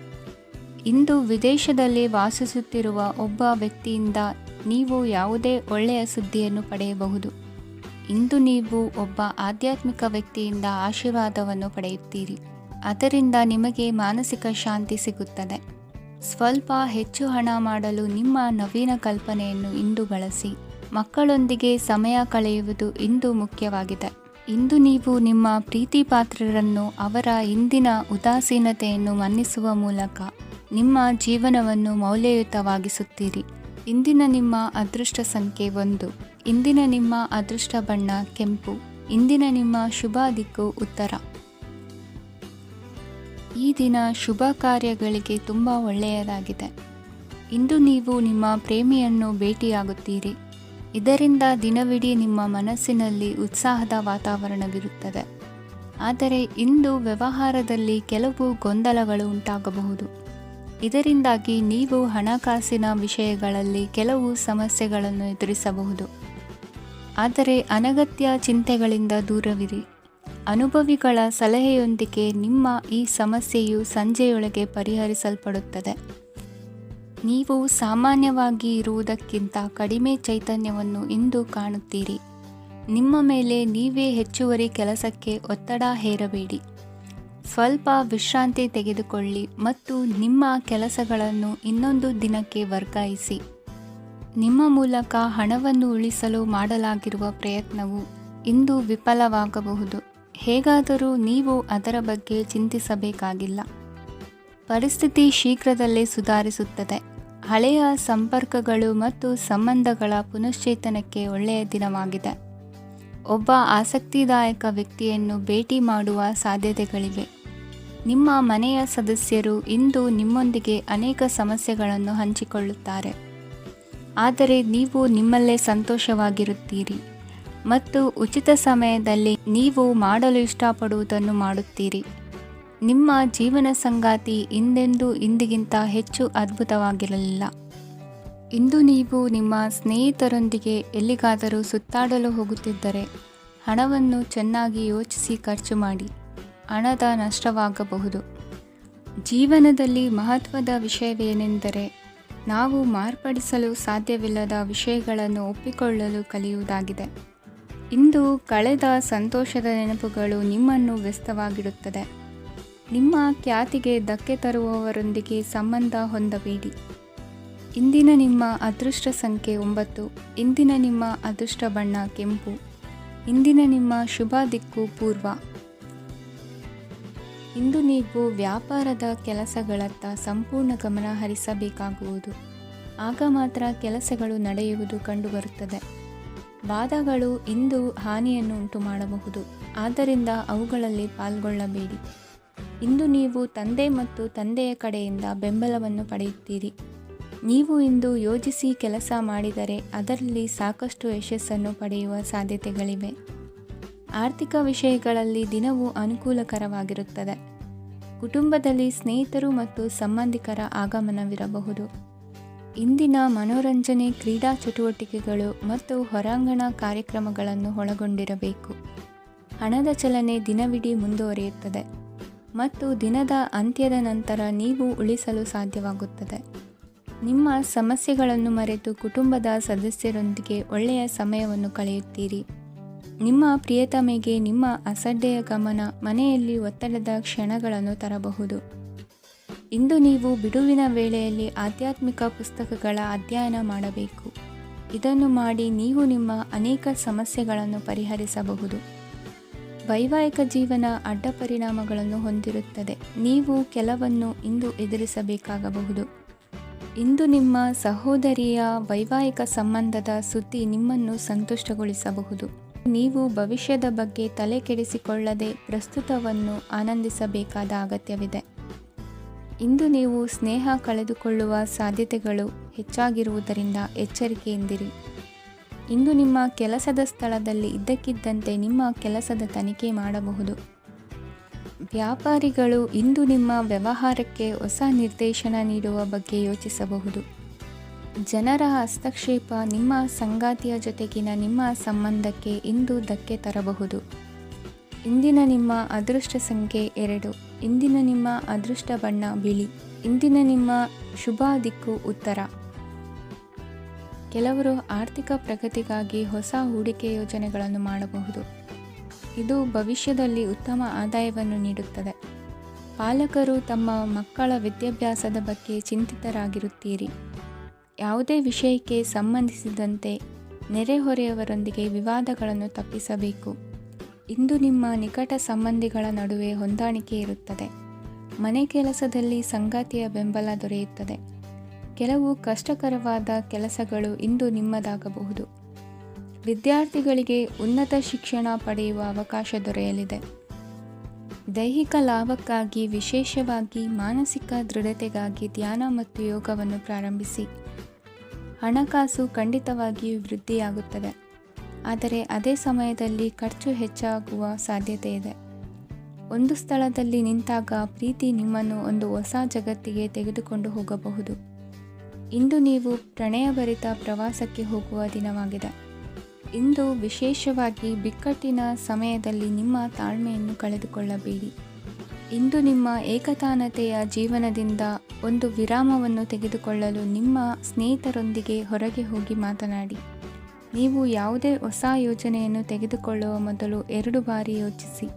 ಇಂದು ವಿದೇಶದಲ್ಲಿ ವಾಸಿಸುತ್ತಿರುವ ಒಬ್ಬ ವ್ಯಕ್ತಿಯಿಂದ ನೀವು ಯಾವುದೇ ಒಳ್ಳೆಯ ಸುದ್ದಿಯನ್ನು ಪಡೆಯಬಹುದು. ಇಂದು ನೀವು ಒಬ್ಬ ಆಧ್ಯಾತ್ಮಿಕ ವ್ಯಕ್ತಿಯಿಂದ ಆಶೀರ್ವಾದವನ್ನು ಪಡೆಯುತ್ತೀರಿ. ಅದರಿಂದ ನಿಮಗೆ ಮಾನಸಿಕ ಶಾಂತಿ ಸಿಗುತ್ತದೆ. ಸ್ವಲ್ಪ ಹೆಚ್ಚು ಹಣ ಮಾಡಲು ನಿಮ್ಮ ನವೀನ ಕಲ್ಪನೆಯನ್ನು ಇಂದು ಬಳಸಿ. ಮಕ್ಕಳೊಂದಿಗೆ ಸಮಯ ಕಳೆಯುವುದು ಇಂದು ಮುಖ್ಯವಾಗಿದೆ. ಇಂದು ನೀವು ನಿಮ್ಮ ಪ್ರೀತಿ ಪಾತ್ರರನ್ನು ಅವರ ಇಂದಿನ ಉದಾಸೀನತೆಯನ್ನು ಮನ್ನಿಸುವ ಮೂಲಕ ನಿಮ್ಮ ಜೀವನವನ್ನು ಮೌಲ್ಯಯುತವಾಗಿಸುತ್ತೀರಿ. ಇಂದಿನ ನಿಮ್ಮ ಅದೃಷ್ಟ ಸಂಖ್ಯೆ 1. ಇಂದಿನ ನಿಮ್ಮ ಅದೃಷ್ಟ ಬಣ್ಣ ಕೆಂಪು. ಇಂದಿನ ನಿಮ್ಮ ಶುಭ ದಿಕ್ಕು ಉತ್ತರ. ಈ ದಿನ ಶುಭ ಕಾರ್ಯಗಳಿಗೆ ತುಂಬ ಒಳ್ಳೆಯದಾಗಿದೆ. ಇಂದು ನೀವು ನಿಮ್ಮ ಪ್ರೇಮಿಯನ್ನು ಭೇಟಿಯಾಗುತ್ತೀರಿ. ಇದರಿಂದ ದಿನವಿಡೀ ನಿಮ್ಮ ಮನಸ್ಸಿನಲ್ಲಿ ಉತ್ಸಾಹದ ವಾತಾವರಣವಿರುತ್ತದೆ. ಆದರೆ ಇಂದು ವ್ಯವಹಾರದಲ್ಲಿ ಕೆಲವು ಗೊಂದಲಗಳು ಉಂಟಾಗಬಹುದು. ಇದರಿಂದಾಗಿ ನೀವು ಹಣಕಾಸಿನ ವಿಷಯಗಳಲ್ಲಿ ಕೆಲವು ಸಮಸ್ಯೆಗಳನ್ನು ಎದುರಿಸಬಹುದು. ಆದರೆ ಅನಗತ್ಯ ಚಿಂತೆಗಳಿಂದ ದೂರವಿರಿ. ಅನುಭವಿಗಳ ಸಲಹೆಯೊಂದಿಗೆ ನಿಮ್ಮ ಈ ಸಮಸ್ಯೆಯು ಸಂಜೆಯೊಳಗೆ ಪರಿಹರಿಸಲ್ಪಡುತ್ತದೆ. ನೀವು ಸಾಮಾನ್ಯವಾಗಿ ಇರುವುದಕ್ಕಿಂತ ಕಡಿಮೆ ಚೈತನ್ಯವನ್ನು ಇಂದು ಕಾಣುತ್ತೀರಿ. ನಿಮ್ಮ ಮೇಲೆ ನೀವೇ ಹೆಚ್ಚುವರಿ ಕೆಲಸಕ್ಕೆ ಒತ್ತಡ ಹೇರಬೇಡಿ. ಸ್ವಲ್ಪ ವಿಶ್ರಾಂತಿ ತೆಗೆದುಕೊಳ್ಳಿ ಮತ್ತು ನಿಮ್ಮ ಕೆಲಸಗಳನ್ನು ಇನ್ನೊಂದು ದಿನಕ್ಕೆ ವರ್ಗಾಯಿಸಿ. ನಿಮ್ಮ ಮೂಲಕ ಹಣವನ್ನು ಉಳಿಸಲು ಮಾಡಲಾಗಿರುವ ಪ್ರಯತ್ನವು ಇಂದು ವಿಫಲವಾಗಬಹುದು. ಹೇಗಾದರೂ ನೀವು ಅದರ ಬಗ್ಗೆ ಚಿಂತಿಸಬೇಕಾಗಿಲ್ಲ. ಪರಿಸ್ಥಿತಿ ಶೀಘ್ರದಲ್ಲೇ ಸುಧಾರಿಸುತ್ತದೆ. ಹಳೆಯ ಸಂಪರ್ಕಗಳು ಮತ್ತು ಸಂಬಂಧಗಳ ಪುನಶ್ಚೇತನಕ್ಕೆ ಒಳ್ಳೆಯ ದಿನವಾಗಿದೆ. ಒಬ್ಬ ಆಸಕ್ತಿದಾಯಕ ವ್ಯಕ್ತಿಯನ್ನು ಭೇಟಿ ಮಾಡುವ ಸಾಧ್ಯತೆಗಳಿವೆ. ನಿಮ್ಮ ಮನೆಯ ಸದಸ್ಯರು ಇಂದು ನಿಮ್ಮೊಂದಿಗೆ ಅನೇಕ ಸಮಸ್ಯೆಗಳನ್ನು ಹಂಚಿಕೊಳ್ಳುತ್ತಾರೆ. ಆದರೆ ನೀವು ನಿಮ್ಮಲ್ಲೇ ಸಂತೋಷವಾಗಿರುತ್ತೀರಿ ಮತ್ತು ಉಚಿತ ಸಮಯದಲ್ಲಿ ನೀವು ಮಾಡಲು ಇಷ್ಟಪಡುವುದನ್ನು ಮಾಡುತ್ತೀರಿ. ನಿಮ್ಮ ಜೀವನ ಸಂಗಾತಿ ಇಂದಿಗಿಂತ ಹೆಚ್ಚು ಅದ್ಭುತವಾಗಿರಲಿಲ್ಲ. ಇಂದು ನೀವು ನಿಮ್ಮ ಸ್ನೇಹಿತರೊಂದಿಗೆ ಎಲ್ಲಿಗಾದರೂ ಸುತ್ತಾಡಲು ಹೋಗುತ್ತಿದ್ದರೆ ಹಣವನ್ನು ಚೆನ್ನಾಗಿ ಯೋಚಿಸಿ ಖರ್ಚು ಮಾಡಿ. ಹಣದ ನಷ್ಟವಾಗಬಹುದು. ಜೀವನದಲ್ಲಿ ಮಹತ್ವದ ವಿಷಯವೇನೆಂದರೆ ನಾವು ಮಾರ್ಪಡಿಸಲು ಸಾಧ್ಯವಿಲ್ಲದ ವಿಷಯಗಳನ್ನು ಒಪ್ಪಿಕೊಳ್ಳಲು ಕಲಿಯುವುದಾಗಿದೆ. ಇಂದು ಕಳೆದ ಸಂತೋಷದ ನೆನಪುಗಳು ನಿಮ್ಮನ್ನು ವ್ಯಸ್ತವಾಗಿಡುತ್ತದೆ. ನಿಮ್ಮ ಖ್ಯಾತಿಗೆ ಧಕ್ಕೆ ತರುವವರೊಂದಿಗೆ ಸಂಬಂಧ ಹೊಂದಬೇಡಿ. ಇಂದಿನ ನಿಮ್ಮ ಅದೃಷ್ಟ ಸಂಖ್ಯೆ 9. ಇಂದಿನ ನಿಮ್ಮ ಅದೃಷ್ಟ ಬಣ್ಣ ಕೆಂಪು. ಇಂದಿನ ನಿಮ್ಮ ಶುಭ ದಿಕ್ಕು ಪೂರ್ವ. ಇಂದು ನೀವು ವ್ಯಾಪಾರದ ಕೆಲಸಗಳತ್ತ ಸಂಪೂರ್ಣ ಗಮನ ಹರಿಸಬೇಕಾಗುವುದು. ಆಗ ಮಾತ್ರ ಕೆಲಸಗಳು ನಡೆಯುವುದು ಕಂಡುಬರುತ್ತದೆ. ವಾದಗಳು ಇಂದು ಹಾನಿಯನ್ನು ಉಂಟು ಮಾಡಬಹುದು. ಆದ್ದರಿಂದ ಅವುಗಳಲ್ಲಿ ಪಾಲ್ಗೊಳ್ಳಬೇಡಿ. ಇಂದು ನೀವು ತಂದೆ ಮತ್ತು ತಂದೆಯ ಕಡೆಯಿಂದ ಬೆಂಬಲವನ್ನು ಪಡೆಯುತ್ತೀರಿ. ನೀವು ಇಂದು ಯೋಜಿಸಿ ಕೆಲಸ ಮಾಡಿದರೆ ಅದರಲ್ಲಿ ಸಾಕಷ್ಟು ಯಶಸ್ಸನ್ನು ಪಡೆಯುವ ಸಾಧ್ಯತೆಗಳಿವೆ. ಆರ್ಥಿಕ ವಿಷಯಗಳಲ್ಲಿ ದಿನವು ಅನುಕೂಲಕರವಾಗಿರುತ್ತದೆ. ಕುಟುಂಬದಲ್ಲಿ ಸ್ನೇಹಿತರು ಮತ್ತು ಸಂಬಂಧಿಕರ ಆಗಮನವಿರಬಹುದು. ಇಂದಿನ ಮನೋರಂಜನೆ ಕ್ರೀಡಾ ಚಟುವಟಿಕೆಗಳು ಮತ್ತು ಹೊರಾಂಗಣ ಕಾರ್ಯಕ್ರಮಗಳನ್ನು ಒಳಗೊಂಡಿರಬೇಕು. ಹಣದ ಚಲನೆ ದಿನವಿಡೀ ಮುಂದುವರಿಯುತ್ತದೆ ಮತ್ತು ದಿನದ ಅಂತ್ಯದ ನಂತರ ನೀವು ಉಳಿಸಲು ಸಾಧ್ಯವಾಗುತ್ತದೆ. ನಿಮ್ಮ ಸಮಸ್ಯೆಗಳನ್ನು ಮರೆತು ಕುಟುಂಬದ ಸದಸ್ಯರೊಂದಿಗೆ ಒಳ್ಳೆಯ ಸಮಯವನ್ನು ಕಳೆಯುತ್ತೀರಿ. ನಿಮ್ಮ ಪ್ರಿಯತಮೆಗೆ ನಿಮ್ಮ ಅಸಡ್ಡೆಯ ಗಮನ ಮನೆಯಲ್ಲಿ ಒತ್ತಡದ ಕ್ಷಣಗಳನ್ನು ತರಬಹುದು. ಇಂದು ನೀವು ಬಿಡುವಿನ ವೇಳೆಯಲ್ಲಿ ಆಧ್ಯಾತ್ಮಿಕ ಪುಸ್ತಕಗಳ ಅಧ್ಯಯನ ಮಾಡಬೇಕು. ಇದನ್ನು ಮಾಡಿ ನೀವು ನಿಮ್ಮ ಅನೇಕ ಸಮಸ್ಯೆಗಳನ್ನು ಪರಿಹರಿಸಬಹುದು. ವೈವಾಹಿಕ ಜೀವನ ಅಡ್ಡ ಪರಿಣಾಮಗಳನ್ನು ಹೊಂದಿರುತ್ತದೆ. ನೀವು ಕೆಲವನ್ನು ಇಂದು ಎದುರಿಸಬೇಕಾಗಬಹುದು. ಇಂದು ನಿಮ್ಮ ಸಹೋದರಿಯ ವೈವಾಹಿಕ ಸಂಬಂಧದ ಸುದ್ದಿ ನಿಮ್ಮನ್ನು ಸಂತುಷ್ಟಗೊಳಿಸಬಹುದು. ನೀವು ಭವಿಷ್ಯದ ಬಗ್ಗೆ ತಲೆ ಕೆಡಿಸಿಕೊಳ್ಳದೆ ಪ್ರಸ್ತುತವನ್ನು ಆನಂದಿಸಬೇಕಾದ ಅಗತ್ಯವಿದೆ. ಇಂದು ನೀವು ಸ್ನೇಹ ಕಳೆದುಕೊಳ್ಳುವ ಸಾಧ್ಯತೆಗಳು ಹೆಚ್ಚಾಗಿರುವುದರಿಂದ ಎಚ್ಚರಿಕೆಯಿಂದಿರಿ. ಇಂದು ನಿಮ್ಮ ಕೆಲಸದ ಸ್ಥಳದಲ್ಲಿ ಇದ್ದಕ್ಕಿದ್ದಂತೆ ನಿಮ್ಮ ಕೆಲಸದ ತನಿಖೆ ಮಾಡಬಹುದು. ವ್ಯಾಪಾರಿಗಳು ಇಂದು ನಿಮ್ಮ ವ್ಯವಹಾರಕ್ಕೆ ಹೊಸ ನಿರ್ದೇಶನ ನೀಡುವ ಬಗ್ಗೆ ಯೋಚಿಸಬಹುದು. ಜನರ ಹಸ್ತಕ್ಷೇಪ ನಿಮ್ಮ ಸಂಗಾತಿಯ ಜೊತೆಗಿನ ನಿಮ್ಮ ಸಂಬಂಧಕ್ಕೆ ಇಂದು ಧಕ್ಕೆ ತರಬಹುದು. ಇಂದಿನ ನಿಮ್ಮ ಅದೃಷ್ಟ ಸಂಖ್ಯೆ 2. ಇಂದಿನ ನಿಮ್ಮ ಅದೃಷ್ಟ ಬಣ್ಣ ಬಿಳಿ. ಇಂದಿನ ನಿಮ್ಮ ಶುಭ ದಿಕ್ಕು ಉತ್ತರ. ಕೆಲವರು ಆರ್ಥಿಕ ಪ್ರಗತಿಗಾಗಿ ಹೊಸ ಹೂಡಿಕೆ ಯೋಜನೆಗಳನ್ನು ಮಾಡಬಹುದು. ಇದು ಭವಿಷ್ಯದಲ್ಲಿ ಉತ್ತಮ ಆದಾಯವನ್ನು ನೀಡುತ್ತದೆ. ಪಾಲಕರು ತಮ್ಮ ಮಕ್ಕಳ ವಿದ್ಯಾಭ್ಯಾಸದ ಬಗ್ಗೆ ಚಿಂತಿತರಾಗಿರುತ್ತೀರಿ. ಯಾವುದೇ ವಿಷಯಕ್ಕೆ ಸಂಬಂಧಿಸಿದಂತೆ ನೆರೆಹೊರೆಯವರೊಂದಿಗೆ ವಿವಾದಗಳನ್ನು ತಪ್ಪಿಸಬೇಕು. ಇಂದು ನಿಮ್ಮ ನಿಕಟ ಸಂಬಂಧಿಗಳ ನಡುವೆ ಹೊಂದಾಣಿಕೆ ಇರುತ್ತದೆ. ಮನೆ ಕೆಲಸದಲ್ಲಿ ಸಂಗಾತಿಯ ಬೆಂಬಲ ದೊರೆಯುತ್ತದೆ. ಕೆಲವು ಕಷ್ಟಕರವಾದ ಕೆಲಸಗಳು ಇಂದು ನಿಮ್ಮದಾಗಬಹುದು. ವಿದ್ಯಾರ್ಥಿಗಳಿಗೆ ಉನ್ನತ ಶಿಕ್ಷಣ ಪಡೆಯುವ ಅವಕಾಶ ದೊರೆಯಲಿದೆ. ದೈಹಿಕ ಲಾಭಕ್ಕಾಗಿ, ವಿಶೇಷವಾಗಿ ಮಾನಸಿಕ ದೃಢತೆಗಾಗಿ ಧ್ಯಾನ ಮತ್ತು ಯೋಗವನ್ನು ಪ್ರಾರಂಭಿಸಿ. ಹಣಕಾಸು ಖಂಡಿತವಾಗಿಯೂ ವೃದ್ಧಿಯಾಗುತ್ತದೆ, ಆದರೆ ಅದೇ ಸಮಯದಲ್ಲಿ ಖರ್ಚು ಹೆಚ್ಚಾಗುವ ಸಾಧ್ಯತೆ ಇದೆ. ಒಂದು ಸ್ಥಳದಲ್ಲಿ ನಿಂತಾಗ ಪ್ರೀತಿ ನಿಮ್ಮನ್ನು ಒಂದು ಹೊಸ ಜಗತ್ತಿಗೆ ತೆಗೆದುಕೊಂಡು ಹೋಗಬಹುದು. ಇಂದು ನೀವು ಪ್ರಣಯಭರಿತ ಪ್ರವಾಸಕ್ಕೆ ಹೋಗುವ ದಿನವಾಗಿದೆ. ಇಂದು ವಿಶೇಷವಾಗಿ ಬಿಕ್ಕಟ್ಟಿನ ಸಮಯದಲ್ಲಿ ನಿಮ್ಮ ತಾಳ್ಮೆಯನ್ನು ಕಳೆದುಕೊಳ್ಳಬೇಡಿ. ಇಂದು ನಿಮ್ಮ ಏಕತಾನತೆಯ ಜೀವನದಿಂದ ಒಂದು ವಿರಾಮವನ್ನು ತೆಗೆದುಕೊಳ್ಳಲು ನಿಮ್ಮ ಸ್ನೇಹಿತರೊಂದಿಗೆ ಹೊರಗೆ ಹೋಗಿ ಮಾತನಾಡಿ. ನೀವು ಯಾವುದೇ ಹೊಸ ಯೋಜನೆಯನ್ನು ತೆಗೆದುಕೊಳ್ಳುವ ಮೊದಲು 2 ಬಾರಿ ಯೋಚಿಸಿ.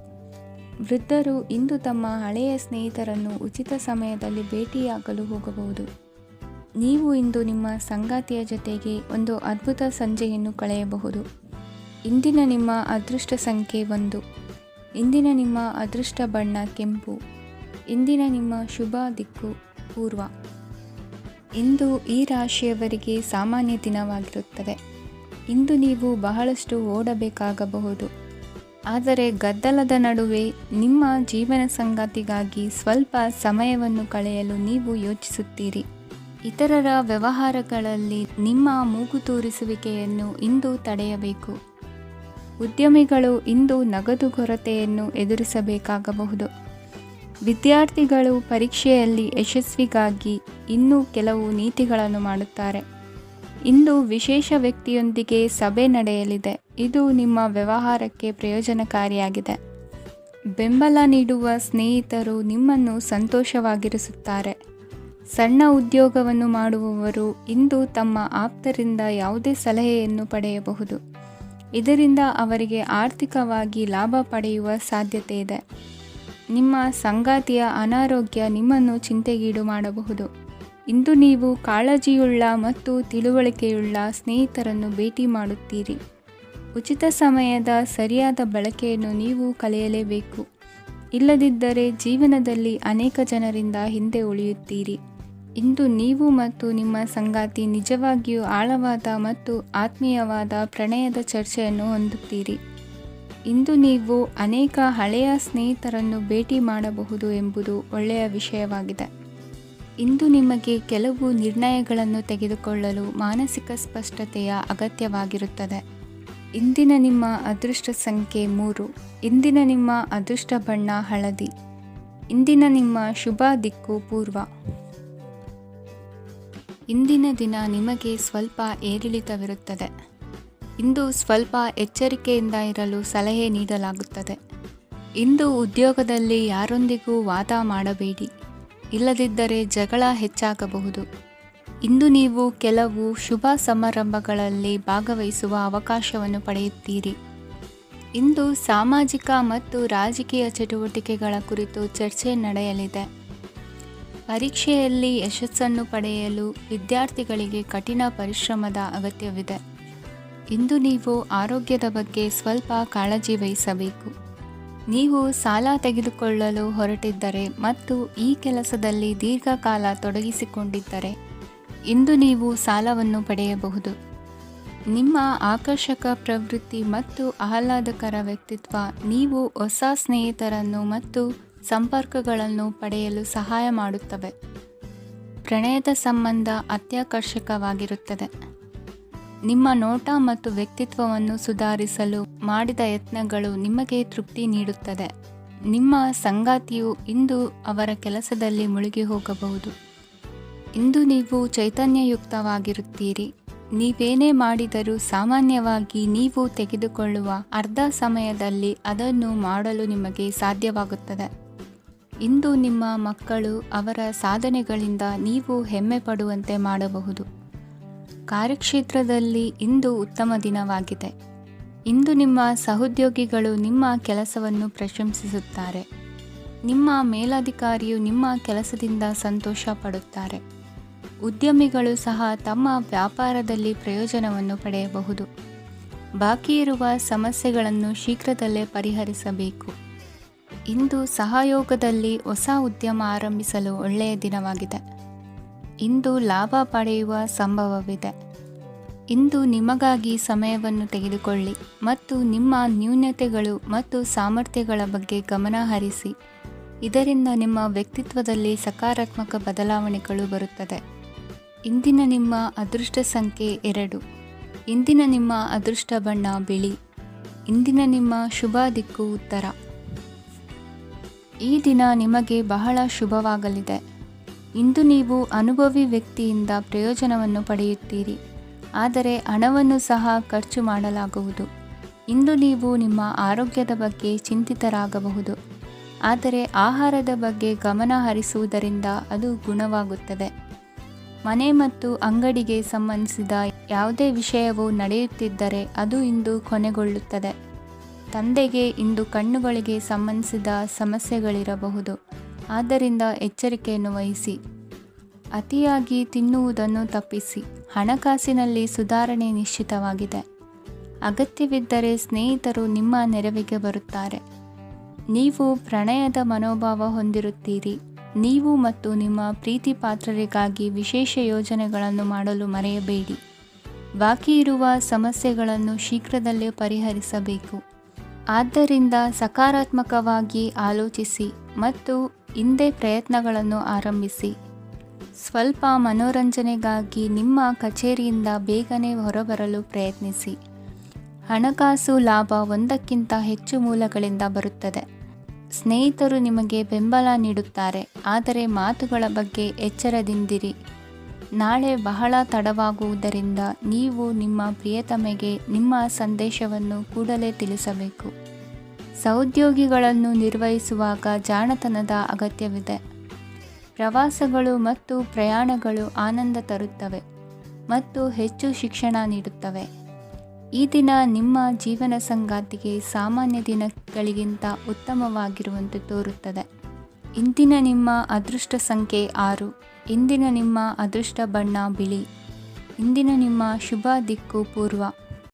ವೃದ್ಧರು ಇಂದು ತಮ್ಮ ಹಳೆಯ ಸ್ನೇಹಿತರನ್ನು ಉಚಿತ ಸಮಯದಲ್ಲಿ ಭೇಟಿಯಾಗಲು ಹೋಗಬಹುದು. ನೀವು ಇಂದು ನಿಮ್ಮ ಸಂಗಾತಿಯ ಜೊತೆಗೆ ಒಂದು ಅದ್ಭುತ ಸಂಜೆಯನ್ನು ಕಳೆಯಬಹುದು. ಇಂದಿನ ನಿಮ್ಮ ಅದೃಷ್ಟ ಸಂಖ್ಯೆ 1. ಇಂದಿನ ನಿಮ್ಮ ಅದೃಷ್ಟ ಬಣ್ಣ ಕೆಂಪು. ಇಂದಿನ ನಿಮ್ಮ ಶುಭ ದಿಕ್ಕು ಪೂರ್ವ. ಇಂದು ಈ ರಾಶಿಯವರಿಗೆ ಸಾಮಾನ್ಯ ದಿನವಾಗಿರುತ್ತದೆ. ಇಂದು ನೀವು ಬಹಳಷ್ಟು ಓಡಬೇಕಾಗಬಹುದು, ಆದರೆ ಗದ್ದಲದ ನಡುವೆ ನಿಮ್ಮ ಜೀವನ ಸಂಗಾತಿಗಾಗಿ ಸ್ವಲ್ಪ ಸಮಯವನ್ನು ಕಳೆಯಲು ನೀವು ಯೋಚಿಸುತ್ತೀರಿ. ಇತರರ ವ್ಯವಹಾರಗಳಲ್ಲಿ ನಿಮ್ಮ ಮೂಗು ತೂರಿಸುವಿಕೆಯನ್ನು ಇಂದು ತಡೆಯಬೇಕು. ಉದ್ಯಮಿಗಳು ಇಂದು ನಗದು ಕೊರತೆಯನ್ನು ಎದುರಿಸಬೇಕಾಗಬಹುದು. ವಿದ್ಯಾರ್ಥಿಗಳು ಪರೀಕ್ಷೆಯಲ್ಲಿ ಯಶಸ್ವಿಗಾಗಿ ಇನ್ನೂ ಕೆಲವು ನೀತಿಗಳನ್ನು ಮಾಡುತ್ತಾರೆ. ಇಂದು ವಿಶೇಷ ವ್ಯಕ್ತಿಯೊಂದಿಗೆ ಸಭೆ ನಡೆಯಲಿದೆ. ಇದು ನಿಮ್ಮ ವ್ಯವಹಾರಕ್ಕೆ ಪ್ರಯೋಜನಕಾರಿಯಾಗಿದೆ. ಬೆಂಬಲ ನೀಡುವ ಸ್ನೇಹಿತರು ನಿಮ್ಮನ್ನು ಸಂತೋಷವಾಗಿರಿಸುತ್ತಾರೆ. ಸಣ್ಣ ಉದ್ಯೋಗವನ್ನು ಮಾಡುವವರು ಇಂದು ತಮ್ಮ ಆಪ್ತರಿಂದ ಯಾವುದೇ ಸಲಹೆಯನ್ನು ಪಡೆಯಬಹುದು. ಇದರಿಂದ ಅವರಿಗೆ ಆರ್ಥಿಕವಾಗಿ ಲಾಭ ಪಡೆಯುವ ಸಾಧ್ಯತೆ ಇದೆ. ನಿಮ್ಮ ಸಂಗಾತಿಯ ಅನಾರೋಗ್ಯ ನಿಮ್ಮನ್ನು ಚಿಂತೆಗೀಡು ಮಾಡಬಹುದು. ಇಂದು ನೀವು ಕಾಳಜಿಯುಳ್ಳ ಮತ್ತು ತಿಳುವಳಿಕೆಯುಳ್ಳ ಸ್ನೇಹಿತರನ್ನು ಭೇಟಿ ಮಾಡುತ್ತೀರಿ. ಉಚಿತ ಸಮಯದ ಸರಿಯಾದ ಬಳಕೆಯನ್ನು ನೀವು ಕಲಿಯಲೇಬೇಕು. ಇಲ್ಲದಿದ್ದರೆ ಜೀವನದಲ್ಲಿ ಅನೇಕ ಜನರಿಂದ ಹಿಂದೆ ಉಳಿಯುತ್ತೀರಿ. ಇಂದು ನೀವು ಮತ್ತು ನಿಮ್ಮ ಸಂಗಾತಿ ನಿಜವಾಗಿಯೂ ಆಳವಾದ ಮತ್ತು ಆತ್ಮೀಯವಾದ ಪ್ರಣಯದ ಚರ್ಚೆಯನ್ನು ಹೊಂದುತ್ತೀರಿ. ಇಂದು ನೀವು ಅನೇಕ ಹಳೆಯ ಸ್ನೇಹಿತರನ್ನು ಭೇಟಿ ಮಾಡಬಹುದು ಎಂಬುದು ಒಳ್ಳೆಯ ವಿಷಯವಾಗಿದೆ. ಇಂದು ನಿಮಗೆ ಕೆಲವು ನಿರ್ಣಯಗಳನ್ನು ತೆಗೆದುಕೊಳ್ಳಲು ಮಾನಸಿಕ ಸ್ಪಷ್ಟತೆಯ ಅಗತ್ಯವಾಗಿರುತ್ತದೆ. ಇಂದಿನ ನಿಮ್ಮ ಅದೃಷ್ಟ ಸಂಖ್ಯೆ 3. ಇಂದಿನ ನಿಮ್ಮ ಅದೃಷ್ಟ ಬಣ್ಣ ಹಳದಿ. ಇಂದಿನ ನಿಮ್ಮ ಶುಭ ದಿಕ್ಕು ಪೂರ್ವ. ಇಂದಿನ ದಿನ ನಿಮಗೆ ಸ್ವಲ್ಪ ಏರಿಳಿತವಿರುತ್ತದೆ. ಇಂದು ಸ್ವಲ್ಪ ಎಚ್ಚರಿಕೆಯಿಂದ ಇರಲು ಸಲಹೆ ನೀಡಲಾಗುತ್ತದೆ. ಇಂದು ಉದ್ಯೋಗದಲ್ಲಿ ಯಾರೊಂದಿಗೂ ವಾದ ಮಾಡಬೇಡಿ, ಇಲ್ಲದಿದ್ದರೆ ಜಗಳ ಹೆಚ್ಚಾಗಬಹುದು. ಇಂದು ನೀವು ಕೆಲವು ಶುಭ ಸಮಾರಂಭಗಳಲ್ಲಿ ಭಾಗವಹಿಸುವ ಅವಕಾಶವನ್ನು ಪಡೆಯುತ್ತೀರಿ. ಇಂದು ಸಾಮಾಜಿಕ ಮತ್ತು ರಾಜಕೀಯ ಚಟುವಟಿಕೆಗಳ ಕುರಿತು ಚರ್ಚೆ ನಡೆಯಲಿದೆ. ಪರೀಕ್ಷೆಯಲ್ಲಿ ಯಶಸ್ಸನ್ನು ಪಡೆಯಲು ವಿದ್ಯಾರ್ಥಿಗಳಿಗೆ ಕಠಿಣ ಪರಿಶ್ರಮದ ಅಗತ್ಯವಿದೆ. ಇಂದು ನೀವು ಆರೋಗ್ಯದ ಬಗ್ಗೆ ಸ್ವಲ್ಪ ಕಾಳಜಿ ವಹಿಸಬೇಕು. ನೀವು ಸಾಲ ತೆಗೆದುಕೊಳ್ಳಲು ಹೊರಟಿದ್ದರೆ ಮತ್ತು ಈ ಕೆಲಸದಲ್ಲಿ ದೀರ್ಘಕಾಲ ತೊಡಗಿಸಿಕೊಂಡಿದ್ದರೆ ಇಂದು ನೀವು ಸಾಲವನ್ನು ಪಡೆಯಬಹುದು. ನಿಮ್ಮ ಆಕರ್ಷಕ ಪ್ರವೃತ್ತಿ ಮತ್ತು ಆಹ್ಲಾದಕರ ವ್ಯಕ್ತಿತ್ವ ನೀವು ಹೊಸ ಸ್ನೇಹಿತರನ್ನು ಮತ್ತು ಸಂಪರ್ಕಗಳನ್ನು ಪಡೆಯಲು ಸಹಾಯ ಮಾಡುತ್ತವೆ. ಪ್ರಣಯದ ಸಂಬಂಧ ಅತ್ಯಾಕರ್ಷಕವಾಗಿರುತ್ತದೆ. ನಿಮ್ಮ ನೋಟ ಮತ್ತು ವ್ಯಕ್ತಿತ್ವವನ್ನು ಸುಧಾರಿಸಲು ಮಾಡಿದ ಯತ್ನಗಳು ನಿಮಗೆ ತೃಪ್ತಿ ನೀಡುತ್ತದೆ. ನಿಮ್ಮ ಸಂಗಾತಿಯು ಇಂದು ಅವರ ಕೆಲಸದಲ್ಲಿ ಮುಳುಗಿ ಹೋಗಬಹುದು. ಇಂದು ನೀವು ಚೈತನ್ಯಯುಕ್ತವಾಗಿರುತ್ತೀರಿ. ನೀವೇನೇ ಮಾಡಿದರೂ ಸಾಮಾನ್ಯವಾಗಿ ನೀವು ತೆಗೆದುಕೊಳ್ಳುವ ಅರ್ಧ ಸಮಯದಲ್ಲಿ ಅದನ್ನು ಮಾಡಲು ನಿಮಗೆ ಸಾಧ್ಯವಾಗುತ್ತದೆ. ಇಂದು ನಿಮ್ಮ ಮಕ್ಕಳು ಅವರ ಸಾಧನೆಗಳಿಂದ ನೀವು ಹೆಮ್ಮೆ ಪಡುವಂತೆ ಮಾಡಬಹುದು. ಕಾರ್ಯಕ್ಷೇತ್ರದಲ್ಲಿ ಇಂದು ಉತ್ತಮ ದಿನವಾಗಿದೆ. ಇಂದು ನಿಮ್ಮ ಸಹೋದ್ಯೋಗಿಗಳು ನಿಮ್ಮ ಕೆಲಸವನ್ನು ಪ್ರಶಂಸಿಸುತ್ತಾರೆ. ನಿಮ್ಮ ಮೇಲಧಿಕಾರಿಯು ನಿಮ್ಮ ಕೆಲಸದಿಂದ ಸಂತೋಷ ಪಡುತ್ತಾರೆ. ಉದ್ಯಮಿಗಳು ಸಹ ತಮ್ಮ ವ್ಯಾಪಾರದಲ್ಲಿ ಪ್ರಯೋಜನವನ್ನು ಪಡೆಯಬಹುದು. ಬಾಕಿ ಇರುವ ಸಮಸ್ಯೆಗಳನ್ನು ಶೀಘ್ರದಲ್ಲೇ ಪರಿಹರಿಸಬೇಕು. ಇಂದು ಸಹಯೋಗದಲ್ಲಿ ಹೊಸ ಉದ್ಯಮ ಆರಂಭಿಸಲು ಒಳ್ಳೆಯ ದಿನವಾಗಿದೆ. ಇಂದು ಲಾಭ ಪಡೆಯುವ ಸಂಭವವಿದೆ. ಇಂದು ನಿಮಗಾಗಿ ಸಮಯವನ್ನು ತೆಗೆದುಕೊಳ್ಳಿ ಮತ್ತು ನಿಮ್ಮ ನ್ಯೂನತೆಗಳು ಮತ್ತು ಸಾಮರ್ಥ್ಯಗಳ ಬಗ್ಗೆ ಗಮನ ಹರಿಸಿ. ಇದರಿಂದ ನಿಮ್ಮ ವ್ಯಕ್ತಿತ್ವದಲ್ಲಿ ಸಕಾರಾತ್ಮಕ ಬದಲಾವಣೆಗಳು ಬರುತ್ತದೆ. ಇಂದಿನ ನಿಮ್ಮ ಅದೃಷ್ಟ ಸಂಖ್ಯೆ 2. ಇಂದಿನ ನಿಮ್ಮ ಅದೃಷ್ಟ ಬಣ್ಣ ಬಿಳಿ. ಇಂದಿನ ನಿಮ್ಮ ಶುಭ ದಿಕ್ಕು ಉತ್ತರ. ಈ ದಿನ ನಿಮಗೆ ಬಹಳ ಶುಭವಾಗಲಿದೆ. ಇಂದು ನೀವು ಅನುಭವಿ ವ್ಯಕ್ತಿಯಿಂದ ಪ್ರಯೋಜನವನ್ನು ಪಡೆಯುತ್ತೀರಿ, ಆದರೆ ಹಣವನ್ನು ಸಹ ಖರ್ಚು ಮಾಡಲಾಗುವುದು. ಇಂದು ನೀವು ನಿಮ್ಮ ಆರೋಗ್ಯದ ಬಗ್ಗೆ ಚಿಂತಿತರಾಗಬಹುದು, ಆದರೆ ಆಹಾರದ ಬಗ್ಗೆ ಗಮನ ಹರಿಸುವುದರಿಂದ ಅದು ಗುಣವಾಗುತ್ತದೆ. ಮನೆ ಮತ್ತು ಅಂಗಡಿಗೆ ಸಂಬಂಧಿಸಿದ ಯಾವುದೇ ವಿಷಯವು ನಡೆಯುತ್ತಿದ್ದರೆ ಅದು ಇಂದು ಕೊನೆಗೊಳ್ಳುತ್ತದೆ. ತಂದೆಗೆ ಇಂದು ಕಣ್ಣುಗಳಿಗೆ ಸಂಬಂಧಿಸಿದ ಸಮಸ್ಯೆಗಳಿರಬಹುದು, ಆದ್ದರಿಂದ ಎಚ್ಚರಿಕೆಯನ್ನು ವಹಿಸಿ. ಅತಿಯಾಗಿ ತಿನ್ನುವುದನ್ನು ತಪ್ಪಿಸಿ. ಹಣಕಾಸಿನಲ್ಲಿ ಸುಧಾರಣೆ ನಿಶ್ಚಿತವಾಗಿದೆ. ಅಗತ್ಯವಿದ್ದರೆ ಸ್ನೇಹಿತರು ನಿಮ್ಮ ನೆರವಿಗೆ ಬರುತ್ತಾರೆ. ನೀವು ಪ್ರಣಯದ ಮನೋಭಾವ ಹೊಂದಿರುತ್ತೀರಿ. ನೀವು ಮತ್ತು ನಿಮ್ಮ ಪ್ರೀತಿ ಪಾತ್ರರಿಗಾಗಿ ವಿಶೇಷ ಯೋಜನೆಗಳನ್ನು ಮಾಡಲು ಮರೆಯಬೇಡಿ. ಬಾಕಿ ಇರುವ ಸಮಸ್ಯೆಗಳನ್ನು ಶೀಘ್ರದಲ್ಲೇ ಪರಿಹರಿಸಬೇಕು. ಆದ್ದರಿಂದ ಸಕಾರಾತ್ಮಕವಾಗಿ ಆಲೋಚಿಸಿ ಮತ್ತು ಇಂದೇ ಪ್ರಯತ್ನಗಳನ್ನು ಆರಂಭಿಸಿ. ಸ್ವಲ್ಪ ಮನೋರಂಜನೆಗಾಗಿ ನಿಮ್ಮ ಕಚೇರಿಯಿಂದ ಬೇಗನೆ ಹೊರಬರಲು ಪ್ರಯತ್ನಿಸಿ. ಹಣಕಾಸು ಲಾಭ ಒಂದಕ್ಕಿಂತ ಹೆಚ್ಚು ಮೂಲಗಳಿಂದ ಬರುತ್ತದೆ. ಸ್ನೇಹಿತರು ನಿಮಗೆ ಬೆಂಬಲ ನೀಡುತ್ತಾರೆ, ಆದರೆ ಮಾತುಗಳ ಬಗ್ಗೆ ಎಚ್ಚರದಿಂದಿರಿ. ನಾಳೆ ಬಹಳ ತಡವಾಗುವುದರಿಂದ ನೀವು ನಿಮ್ಮ ಪ್ರಿಯತಮೆಗೆ ನಿಮ್ಮ ಸಂದೇಶವನ್ನು ಕೂಡಲೇ ತಿಳಿಸಬೇಕು. ಸಹೋದ್ಯೋಗಿಗಳನ್ನು ನಿರ್ವಹಿಸುವಾಗ ಜಾಣತನದ ಅಗತ್ಯವಿದೆ. ಪ್ರವಾಸಗಳು ಮತ್ತು ಪ್ರಯಾಣಗಳು ಆನಂದ ತರುತ್ತವೆ ಮತ್ತು ಹೆಚ್ಚು ಶಿಕ್ಷಣ ನೀಡುತ್ತವೆ. ಈ ದಿನ ನಿಮ್ಮ ಜೀವನ ಸಂಗಾತಿಗೆ ಸಾಮಾನ್ಯ ದಿನಗಳಿಗಿಂತ ಉತ್ತಮವಾಗಿರುವಂತೆ ತೋರುತ್ತದೆ. ಇಂದಿನ ನಿಮ್ಮ ಅದೃಷ್ಟ ಸಂಖ್ಯೆ 6. ಇಂದಿನ ನಿಮ್ಮ ಅದೃಷ್ಟ ಬಣ್ಣ ಬಿಳಿ. ಇಂದಿನ ನಿಮ್ಮ ಶುಭ ದಿಕ್ಕು ಪೂರ್ವ.